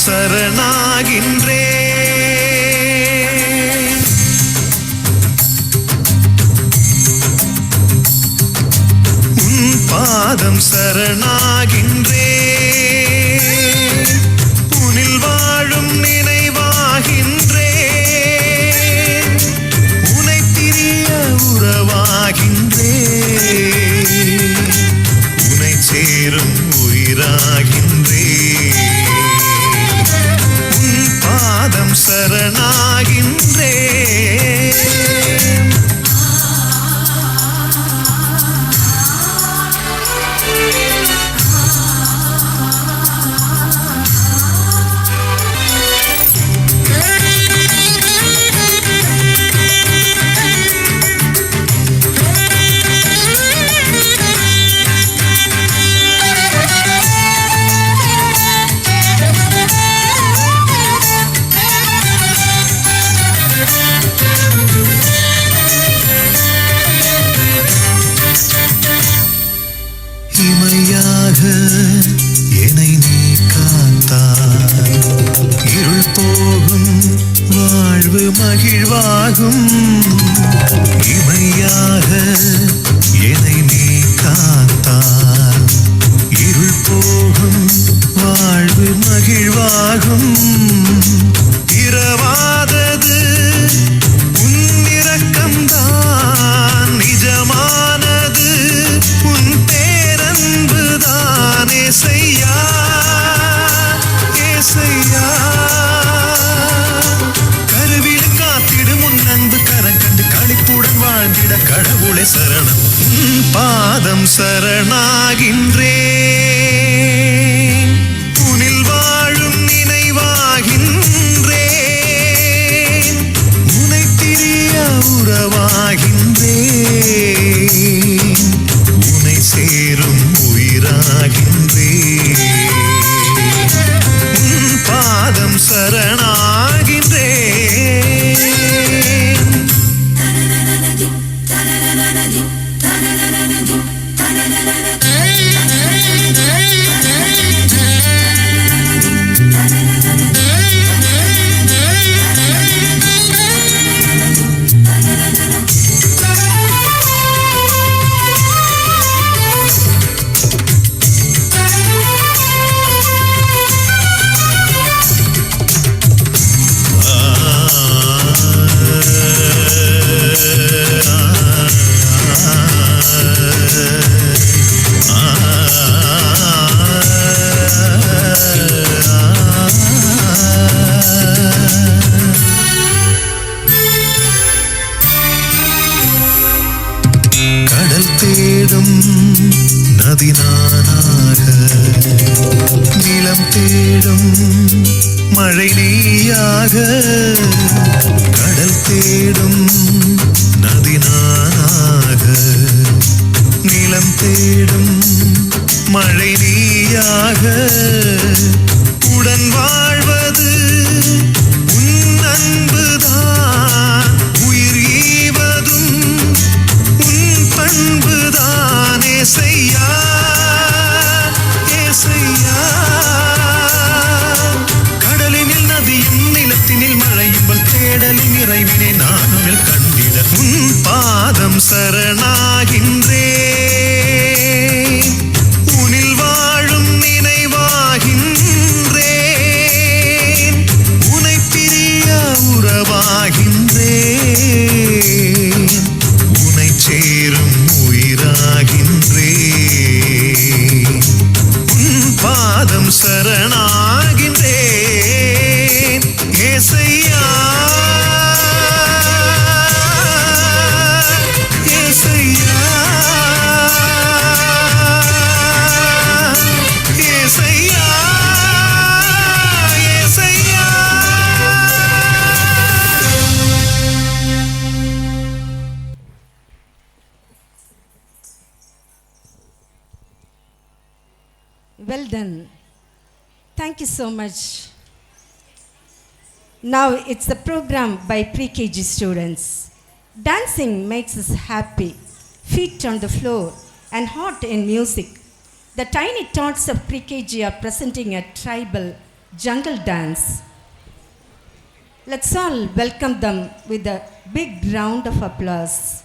சரணாகின்றேன். உன் பாதம் சரணாகின்றேன். உனில் வாழும் நினைவாகின்றேன். உனை பிரிய உறவாகின்றேன். உனை சேரும் உயிராகின்றேன். உன் பாதம் சரணாகின்றேன். இமையாக என்னை நீ காத்தாய். இருள் போகும் வாழ்வு மகிழ்வாகும். இமையாக என்னை நீ காத்தாய். இருள் போகும் வாழ்வு மகிழ்வாகும். இரவாதது உன் இரக்கம்தான். நிஜமானது உன் பேரன்புதான். ஏசையா ஏசையா, கருவில் காத்திடும் உன் அன்பு கரம் கண்டு களிப்புடன் வாழ்ந்திட கடவுளை சரணம். உன் பாதம் சரணாகின்றேன். உனில் வாழும் நினைவாகின்றேன். உனை பிரிய உறவாகின்றேன். உனை சேரும் உயிராகின்றேன். உன் பாதம் சரணாகின்றேன். கடல் தேடும் நதி நானாக. நிலம் தேடும் மழை நீயாக. கடல் தேடும் நதி நானாக. நிலம் தேடும் மழை நீயாக. உடன் வாழ்வது உன் அன்புதான். உயிர் ஈவதும் உன் பண்புதான். ஏசையா ஏசையா, கடலினில் நதியும் நிலத்தினில் மழையும் தேடலின் நிறைவினை நானும் கண்டிட உன் பாதம் சரணாகின்றேன். உனில் வாழும் நினைவாகின்றேன். உனை பிரிய உறவாகின்றேன். உனை சேரும் உயிராகின்றேன். உன் பாதம் சரணாகின்றேன். ஏசையா ஏசையா ஏசையா ஏசையா. Well done. Thank you so much. Now it's the program by pre-KG students. Dancing makes us happy, feet on the floor and heart in music. The tiny tots of pre-KG are presenting a tribal jungle dance. Let's all welcome them with a big round of applause.